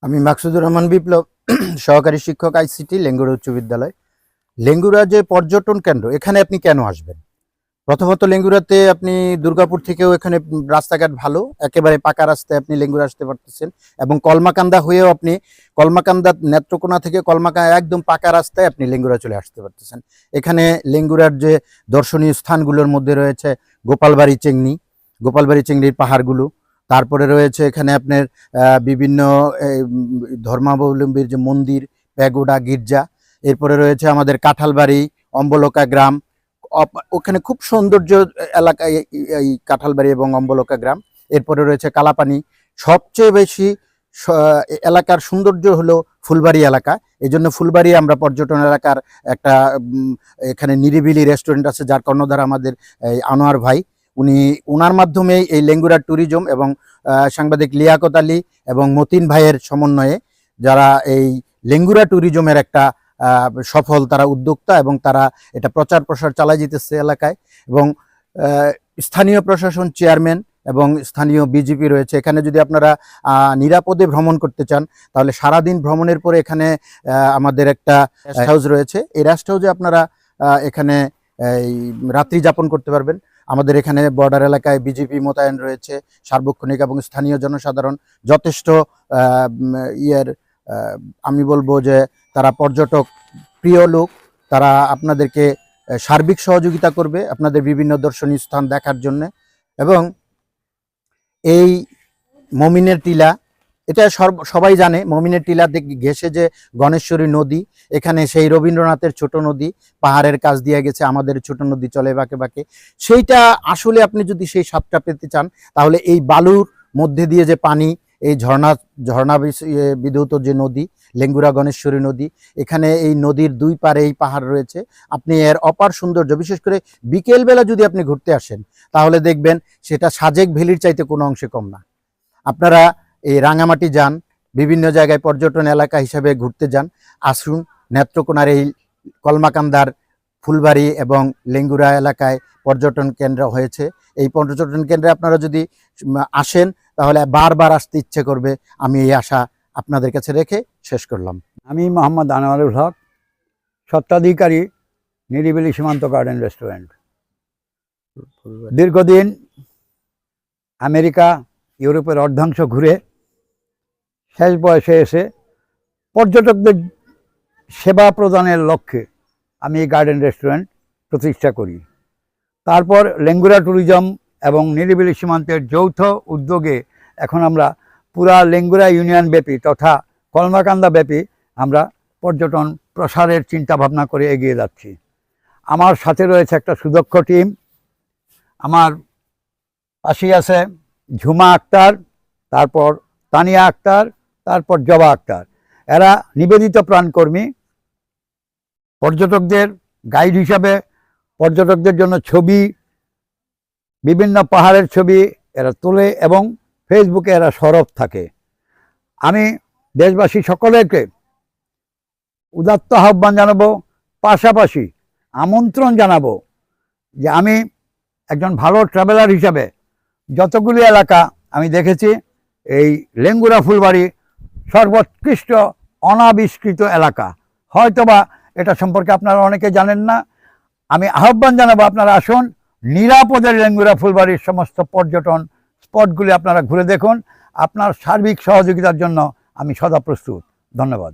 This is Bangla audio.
আমি মাকসুদুর রহমান বিপ্লব, সহকারী শিক্ষক, আইসিটি, লেঙ্গুরা উচ্চ বিদ্যালয়। লেঙ্গুরা যে পর্যটন কেন্দ্র, এখানে আপনি কেন আসবেন? প্রথমত লেঙ্গুরাতে আপনি দুর্গাপুর থেকেও এখানে রাস্তাঘাট ভালো, একেবারে পাকা রাস্তায় আপনি লেঙ্গুরা আসতে পারতেছেন। এবং কলমাকান্দা হয়েও আপনি কলমাকান্দা নেত্রকোনা থেকে কলমাকান্দা একদম পাকা রাস্তায় আপনি লেঙ্গুরা চলে আসতে পারতেছেন। এখানে লেঙ্গুরার যে দর্শনীয় স্থানগুলোর মধ্যে রয়েছে গোপালবাড়ি চিংড়ির পাহাড়গুলো, তারপরে রয়েছে এখানে আপনার বিভিন্ন ধর্মাবলম্বীর যে মন্দির, প্যাগোডা, গির্জা। এরপরে রয়েছে আমাদের কাঁঠালবাড়ি, অম্বলকা গ্রাম। ওখানে খুব সৌন্দর্য এলাকায় এই কাঁঠালবাড়ি এবং অম্বলকা গ্রাম। এরপরে রয়েছে কালাপানি। সবচেয়ে বেশি এলাকার সৌন্দর্য হলো ফুলবাড়ি এলাকা। এই জন্য ফুলবাড়ি আমরা পর্যটন এলাকার একটা এখানে নিরিবিলি রেস্টুরেন্ট আছে, যার কর্ণধার আমাদের আনোয়ার ভাই। ওনার মাধ্যমে এই লেঙ্গুরা ট্যুরিজম এবং সাংবাদিক লিয়াকত আলী এবং মতিন ভাইয়ের সমন্বয়ে যারা এই লেঙ্গুরা ট্যুরিজমের একটা সফল তারা উদ্যোক্তা, এবং তারা এটা প্রচার প্রসার চালাই যেতেছে এলাকায়। এবং স্থানীয় প্রশাসন, চেয়ারম্যান এবং স্থানীয় বিজেপি রয়েছে। এখানে যদি আপনারা নিরাপদে ভ্রমণ করতে চান, তাহলে সারাদিন ভ্রমণের পরে এখানে আমাদের একটা রেস্ট হাউস রয়েছে। এই রেস্ট হাউসে আপনারা এখানে রাত্রি যাপন করতে পারবেন। আমাদের এখানে বর্ডার এলাকায় বিজেপি মোতায়েন রয়েছে, সার্বক্ষণিক এবং স্থানীয় জনসাধারণ যথেষ্ট আমি বলবো যে তারা পর্যটক প্রিয় লোক। তারা আপনাদেরকে সার্বিক সহযোগিতা করবে আপনাদের বিভিন্ন দর্শনীয় স্থান দেখার জন্য। এবং এই মমিনের টিলা, এটা সবাই জানে, মমিনের টিলা ঘেঁষে যে গণেশ্বরী নদী, এখানে সেই রবীন্দ্রনাথের ছোট নদী পাহাড়ের কাছ দিয়ে গেছে, আমাদের ছোট নদী চলে বাঁকে বাঁকে। সেইটা আসলে আপনি যদি সেই স্বাদটা পেতে চান, তাহলে এই বালুর মধ্যে দিয়ে যে পানি, এই ঝর্ণা বিধৌত যে নদী লেঙ্গুরা গণেশ্বরী নদী, এখানে এই নদীর দুই পারে এই পাহাড় রয়েছে। আপনি এর অপার সৌন্দর্য, বিশেষ করে বিকেলবেলা যদি আপনি ঘুরতে আসেন, তাহলে দেখবেন সেটা সাজেক ভ্যালির চাইতে কোনো অংশে কম না। আপনারা এই রাঙামাটি যান, বিভিন্ন জায়গায় পর্যটন এলাকা হিসাবে ঘুরতে যান, আসুন নেত্রকোনার এই কলমাকান্দার ফুলবাড়ি এবং লেঙ্গুরা এলাকায় পর্যটন কেন্দ্র হয়েছে। এই পর্যটন কেন্দ্রে আপনারা যদি আসেন, তাহলে বারবার আসতে ইচ্ছে করবে। আমি এই আশা আপনাদের কাছে রেখে শেষ করলাম। আমি মোহাম্মদ আনোয়ারুল হক, স্বত্বাধিকারী, নিরিবিলি সীমান্ত গার্ডেন রেস্টুরেন্ট। দীর্ঘদিন আমেরিকা, ইউরোপের অর্ধাংশ ঘুরে শেষ বয়সে এসে পর্যটকদের সেবা প্রদানের লক্ষ্যে আমি এই গার্ডেন রেস্টুরেন্ট প্রতিষ্ঠা করি। তারপর লেঙ্গুরা ট্যুরিজম এবং নিরিবিলি সীমান্তের যৌথ উদ্যোগে এখন আমরা পুরা লেঙ্গুরা ইউনিয়ন ব্যাপী তথা কলমাকান্দা ব্যাপী আমরা পর্যটন প্রসারের চিন্তা ভাবনা করে এগিয়ে যাচ্ছি। আমার সাথে রয়েছে একটা সুদক্ষ টিম। আমার পাশেই আছে ঝুমা আক্তার, তারপর তানিয়া আক্তার, তারপর জবা আক্তার। এরা নিবেদিত প্রাণকর্মী। পর্যটকদের গাইড হিসাবে পর্যটকদের জন্য ছবি, বিভিন্ন পাহাড়ের ছবি এরা তোলে এবং ফেসবুকে এরা সরব থাকে। আমি দেশবাসী সকলকে উদাত্ত আহ্বান জানাবো, পাশাপাশি আমন্ত্রণ জানাবো যে আমি একজন ভালো ট্রাভেলার হিসাবে যতগুলি এলাকা আমি দেখেছি, এই লেঙ্গুরা ফুলবাড়ি সর্বোৎকৃষ্ট অনাবিষ্কৃত এলাকা। হয়তোবা এটা সম্পর্কে আপনারা অনেকে জানেন না। আমি আহ্বান জানাবো, আপনারা আসুন, নিরাপদে লেঙ্গুরা ফুলবাড়ির সমস্ত পর্যটন স্পটগুলি আপনারা ঘুরে দেখুন। আপনার সার্বিক সহযোগিতার জন্য আমি সদা প্রস্তুত। ধন্যবাদ।